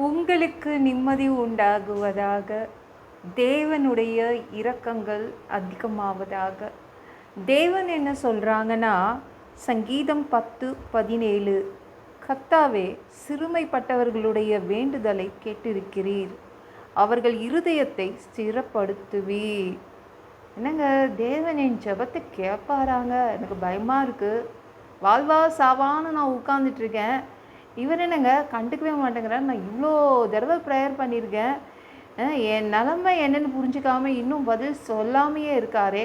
உங்களுக்கு நிம்மதி உண்டாகுவதாக. தேவனுடைய இரக்கங்கள் அதிகமாவதாக. தேவன் என்ன சொல்கிறாங்கன்னா, சங்கீதம் 10:17, கர்த்தாவே, சிறுமைப்பட்டவர்களுடைய வேண்டுதலை கேட்டிருக்கிறீர், அவர்கள் இருதயத்தை ஸ்திரப்படுத்துவீர். என்னங்க, தேவன் என் ஜெபத்தை கேட்பாராங்க? எனக்கு பயமாக இருக்குது. வாழ்வா சாவான்னு நான் உட்காந்துட்ருக்கேன். இவர் என்னங்க கண்டுக்கவே மாட்டேங்கிறார். நான் இவ்வளோ தடவை ப்ரேயர் பண்ணியிருக்கேன். என் நிலமை என்னென்னு புரிஞ்சுக்காம இன்னும் பதில் சொல்லாமையே இருக்காரே.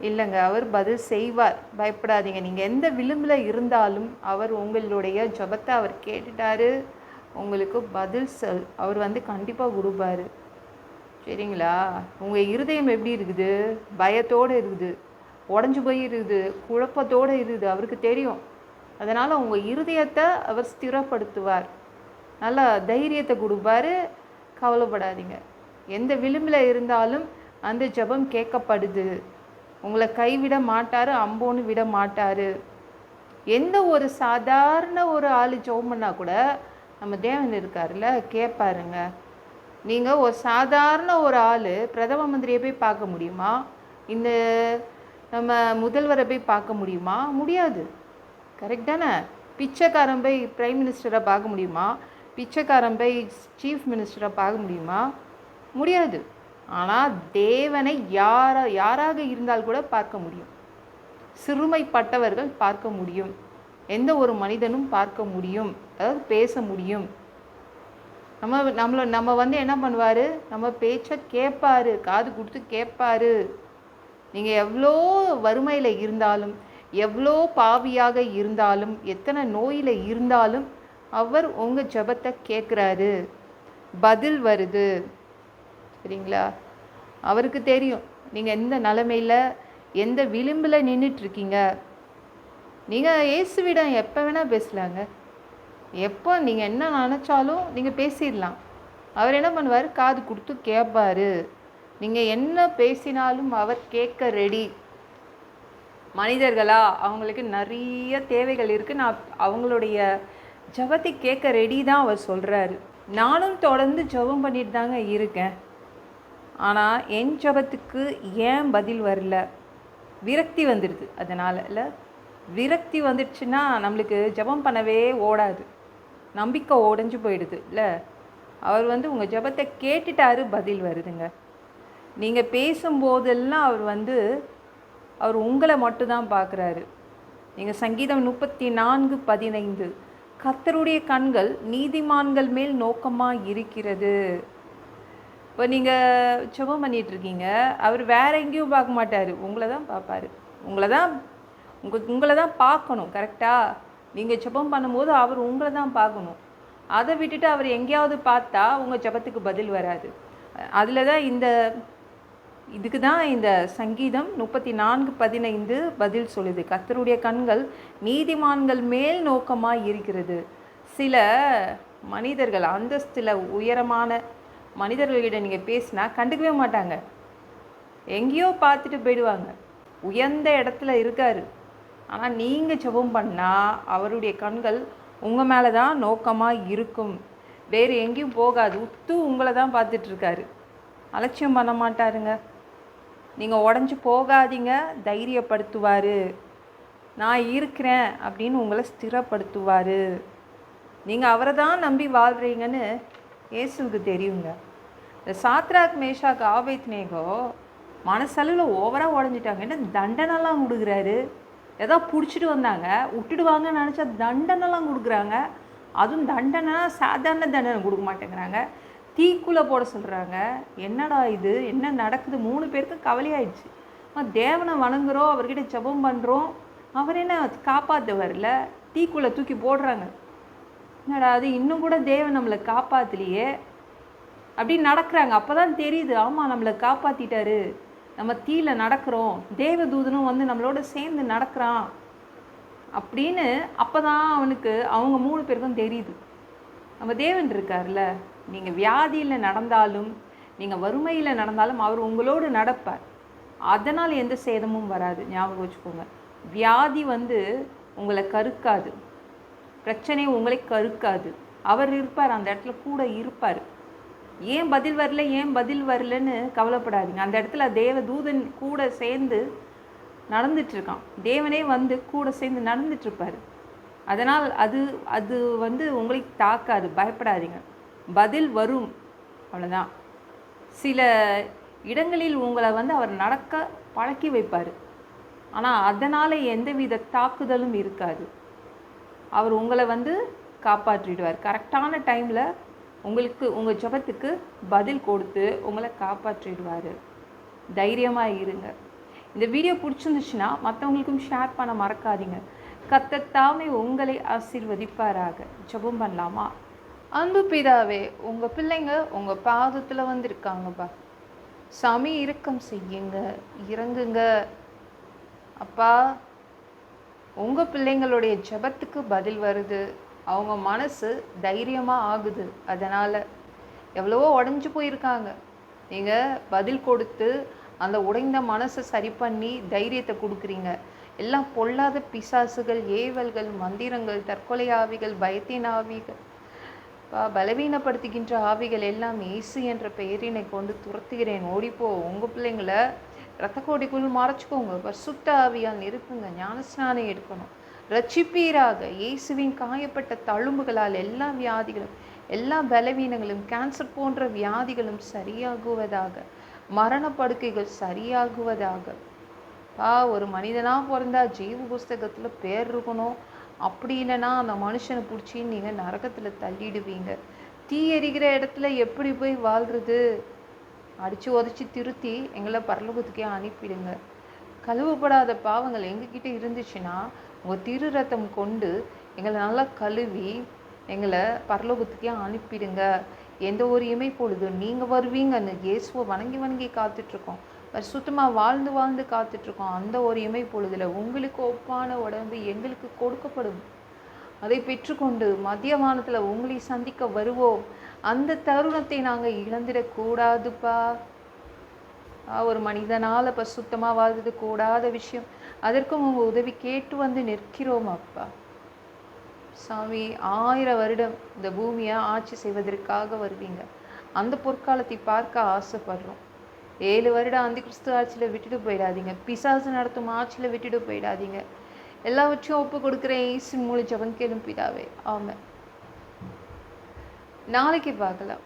இல்லைங்க, அவர் பதில் செய்வார், பயப்படாதீங்க. நீங்கள் எந்த விளிம்பில் இருந்தாலும் அவர் உங்களுடைய ஜெபத்தை அவர் கேட்டுட்டாரு. உங்களுக்கு பதில் அவர் கண்டிப்பாக கொடுப்பார். சரிங்களா? உங்கள் இருதயம் எப்படி இருக்குது? பயத்தோடு இருக்குது, உடஞ்சி போய் இருக்குது, குழப்பத்தோடு இருக்குது. அவருக்கு தெரியும். அதனால் உங்கள் இருதயத்தை அவர் ஸ்திரப்படுத்துவார், நல்லா தைரியத்தை கொடுப்பார். கவலைப்படாதீங்க. எந்த விளிம்பில் இருந்தாலும் அந்த ஜெபம் கேட்கப்படுது. உங்களை கைவிட மாட்டார், அம்போன்னு விட மாட்டார். எந்த ஒரு சாதாரண ஒரு ஆள் ஜெபம் பண்ணால் கூட நம்ம தேவன் இருக்கார்ல, கேட்பாருங்க. நீங்கள் ஒரு சாதாரண ஒரு ஆள் பிரதம மந்திரியை போய் பார்க்க முடியுமா? இந்த நம்ம முதல்வரை போய் பார்க்க முடியுமா? முடியாது. கரெக்ட் தானே? பிச்சைக்காரன் போய் பிரைம் மினிஸ்டரை பார்க்க முடியுமா? பிச்சைக்காரன் போய் சீஃப் மினிஸ்டரை பார்க்க முடியுமா? முடியாது. ஆனால் தேவனை யாராக இருந்தால் கூட பார்க்க முடியும். சிறுமைப்பட்டவர்கள் பார்க்க முடியும். எந்த ஒரு மனிதனும் பார்க்க முடியும், அதாவது பேச முடியும். நம்ம என்ன பண்ணுவார்? நம்ம பேச்சை கேட்பார், காது கொடுத்து கேட்பார். நீங்கள் எவ்வளோ வறுமையில் இருந்தாலும், எவ்வளோ பாவியாக இருந்தாலும், எத்தனை நோயில் இருந்தாலும் அவர் உங்கள் ஜெபத்தை கேட்குறாரு. பதில் வருது. சரிங்களா? அவருக்கு தெரியும் நீங்கள் எந்த நிலைமையில், எந்த விளிம்பில் நின்றுட்டுருக்கீங்க. நீங்கள் இயேசுவிடம் எப்போ வேணால் பேசலாங்க. எப்போ நீங்கள் என்ன நினச்சாலும் நீங்கள் பேசிடலாம். அவர் என்ன பண்ணுவார்? காது கொடுத்து கேட்பார். நீங்கள் என்ன பேசினாலும் அவர் கேட்க ரெடி. மனிதர்களா, அவங்களுக்கு நிறைய தேவைகள் இருக்குது, நான் அவங்களுடைய ஜெபத்தை கேட்க ரெடி தான் அவர் சொல்கிறாரு. நானும் தொடர்ந்து ஜெபம் பண்ணிட்டு தாங்க இருக்கேன். ஆனால் என் ஜெபத்துக்கு ஏன் பதில் வரல? விரக்தி வந்துடுது. அதனால் இல்லை, விரக்தி வந்துடுச்சுன்னா நம்மளுக்கு ஜெபம் பண்ணவே ஓடாது, நம்பிக்கை உடஞ்சி போயிடுது இல்லை. அவர் உங்கள் ஜெபத்தை கேட்டுட்டாரு, பதில் வருதுங்க. நீங்கள் பேசும்போதெல்லாம் அவர் உங்களை மட்டும்தான் பார்க்குறாரு. நீங்கள் சங்கீதம் 34:15, கர்த்தருடைய கண்கள் நீதிமான்கள் மேல் நோக்கமாக இருக்கிறது. இப்போ நீங்கள் ஜெபம் பண்ணிகிட்ருக்கீங்க, அவர் வேறு எங்கேயும் பார்க்க மாட்டார், உங்களை தான் பார்ப்பார். உங்களை தான் பார்க்கணும். கரெக்டாக? நீங்கள் ஜெபம் பண்ணும்போது அவர் உங்களை தான் பார்க்கணும். அதை விட்டுட்டு அவர் எங்கேயாவது பார்த்தா உங்கள் ஜெபத்துக்கு பதில் வராது. அதில் தான் இதுக்கு தான் இந்த சங்கீதம் 34:15 பதில் சொல்லுது. கர்த்தருடைய கண்கள் நீதிமான்கள் மேல் நோக்கமாக இருக்கிறது. சில மனிதர்கள், அந்தஸ்தில் உயரமான மனிதர்களிடம் நீங்கள் பேசினா கண்டுக்கவே மாட்டாங்க, எங்கேயோ பார்த்துட்டு போயிடுவாங்க. உயர்ந்த இடத்துல இருக்கார். ஆனால் நீங்கள் ஜெபம் பண்ணால் அவருடைய கண்கள் உங்கள் மேலே தான் நோக்கமாக இருக்கும், வேறு எங்கேயும் போகாது. உத்து உங்களை தான் பார்த்துட்ருக்காரு, அலட்சியம் பண்ண மாட்டாருங்க. நீங்கள் உடஞ்சி போகாதீங்க, தைரியப்படுத்துவார். நான் இருக்கிறேன் அப்படின்னு உங்களை ஸ்திரப்படுத்துவார். நீங்கள் அவரை தான் நம்பி வாழ்கிறீங்கன்னு இயேசுவுக்கு தெரியுங்க. இந்த சாத்ராக், மேஷாக், ஆபேத்நேகோ மனசளவில் ஓவராக உடஞ்சிட்டாங்க. என்ன தண்டனைலாம் கொடுக்குறாரு? ஏதோ பிடிச்சிட்டு வந்தாங்க, விட்டுடுவாங்கன்னு நினச்சா தண்டனைலாம் கொடுக்குறாங்க. அதுவும் தண்டனை சாதாரண தண்டனை கொடுக்க மாட்டேங்கிறாங்க, தீக்குள்ளே போட சொல்கிறாங்க. என்னடா இது, என்ன நடக்குது? 3 பேருக்கும் கவலையாயிடுச்சு. தேவனை வணங்குறோம், அவர்கிட்ட ஜெபம் பண்ணுறோம், அவர் என்ன காப்பாற்ற வரல, தீக்குள்ளே தூக்கி போடுறாங்க. என்னடா அது, இன்னும் கூட தேவன் நம்மளை காப்பாற்றலையே அப்படின்னு நடக்கிறாங்க. அப்போ தான் தெரியுது, ஆமாம் நம்மளை காப்பாற்றிட்டாரு, நம்ம தீயில நடக்கிறோம், தேவதூதனும் நம்மளோட சேர்ந்து நடக்கிறான் அப்படின்னு. அப்போ தான் அவங்க 3 பேருக்கும் தெரியுது, நம்ம தேவன் இருக்கார்ல. நீங்கள் வியாதியில் நடந்தாலும், நீங்கள் வறுமையில் நடந்தாலும் அவர் உங்களோடு நடப்பார். அதனால் எந்த சேதமும் வராது. ஞாபகம் வச்சுக்கோங்க. வியாதி உங்களை கருக்காது, பிரச்சனை உங்களை கருக்காது. அவர் இருப்பார், அந்த இடத்துல கூட இருப்பார். ஏன் பதில் வரல, ஏன் பதில் வரலன்னு கவலைப்படாதீங்க. அந்த இடத்துல தேவ தூதன் கூட சேர்ந்து நடந்துட்டுருக்கான். தேவனே வந்து கூட சேர்ந்து நடந்துட்டுருப்பார். அதனால் அது அது வந்து உங்களுக்கு தாக்காது, பயப்படாதீங்க. பதில் வரும், அவ்வளோதான். சில இடங்களில் உங்களை வந்து அவர் நடக்க பழக்கி வைப்பார். ஆனால் அதனால் எந்தவித தாக்குதலும் இருக்காது. அவர் உங்களை வந்து காப்பாற்றிடுவார். கரெக்டான டைமில் உங்களுக்கு உங்கள் ஜெபத்துக்கு பதில் கொடுத்து உங்களை காப்பாற்றிடுவார். தைரியமாக இருங்க. இந்த வீடியோ பிடிச்சிருந்துச்சுன்னா மற்றவங்களுக்கும் ஷேர் பண்ண மறக்காதீங்க. கர்த்தர் உங்களை ஆசீர்வதிப்பாராக. ஜெபம் பண்ணலாமா? அன்பு பிதாவே, உங்கள் பிள்ளைங்க உங்கள் பாதத்தில் வந்திருக்காங்கப்பா. சாமி இரக்கம் செய்யுங்க, இறங்குங்க அப்பா. உங்கள் பிள்ளைங்களுடைய ஜெபத்துக்கு பதில் வருது, அவங்க மனசு தைரியமாக ஆகுது. அதனால் எவ்வளவோ உடஞ்சி போயிருக்காங்க, நீங்கள் பதில் கொடுத்து அந்த உடைந்த மனசை சரி பண்ணி தைரியத்தை கொடுக்குறீங்க. எல்லாம் பொல்லாத பிசாசுகள், ஏவல்கள், மந்திரங்கள், தற்கொலை ஆவிகள், பயத்தின் ஆவிகள், பலவீனப்படுத்துகின்ற ஆவிகள் எல்லாம் இயேசு என்ற பெயரினை கொண்டு துரத்துகிறேன். ஓடிப்போ. உங்கள் பிள்ளைங்களை ரத்த கோடிக்குள் மறைச்சிக்கோங்க. பரிசுத்த ஆவியால் நிறுத்துங்க. ஞானஸ்நானம் எடுக்கணும். ரட்சிப்பீராக. இயேசுவின் காயப்பட்ட தழும்புகளால் எல்லா வியாதிகளும், எல்லா பலவீனங்களும், கேன்சர் போன்ற வியாதிகளும் சரியாகுவதாக. மரணப்படுக்கைகள் சரியாகுவதாக. ஒரு மனிதனாக பிறந்தா ஜீவ புஸ்தகத்தில் பேர் இருக்கணும். அப்படி இல்லைன்னா அந்த மனுஷனை பிடிச்சி நீங்கள் நரகத்தில் தள்ளிடுவீங்க. தீ எரிகிற இடத்துல எப்படி போய் வாழ்கிறது? அடித்து உதச்சி திருத்தி எங்களை பரலோகத்துக்கே அனுப்பிடுங்க. கழுவப்படாத பாவங்கள் எங்ககிட்ட இருந்துச்சுன்னா உங்கள் திரு ரத்தம் கொண்டு எங்களை நல்லா கழுவி எங்களை பரலோகத்துக்கே அனுப்பிடுங்க. எந்த ஒரு இமை பொழுது நீங்கள் வருவீங்கன்னு இயேசுவை வணங்கி வணங்கி காத்துட்ருக்கோம். சுத்தமாக வாழ்ந்து வாழ்ந்து காத்துட்ருக்கோம். அந்த ஒரு இமை பொழுதில் உங்களுக்கு ஒப்பான உடம்பு எங்களுக்கு கொடுக்கப்படும். அதை பெற்றுக்கொண்டு மத்திய வானத்தில் உங்களை சந்திக்க வருவோம். அந்த தருணத்தை நாங்கள் இழந்துடக்கூடாதுப்பா. ஒரு மனிதனால் சுத்தமாக வாழ்றது கூடாத விஷயம். அதற்கும் உங்கள் உதவி கேட்டு வந்து நிற்கிறோம் அப்பா. சாமி, 1000 வருடம் இந்த பூமியை ஆட்சி செய்வதற்காக வருவீங்க. அந்த பொற்காலத்தை பார்க்க ஆசைப்படுறோம். 7 வருடம் அந்த கிறிஸ்து ஆட்சியில் விட்டுட்டு போயிடாதீங்க. பிசாசு நடத்தும் ஆட்சியில் விட்டுட்டு போயிடாதீங்க. எல்லாவற்றையும் ஒப்பு கொடுக்குறேன். இயேசு மூலம் ஜெபம் கேளும் பிதாவே. ஆமென். நாளைக்கு பார்க்கலாம்.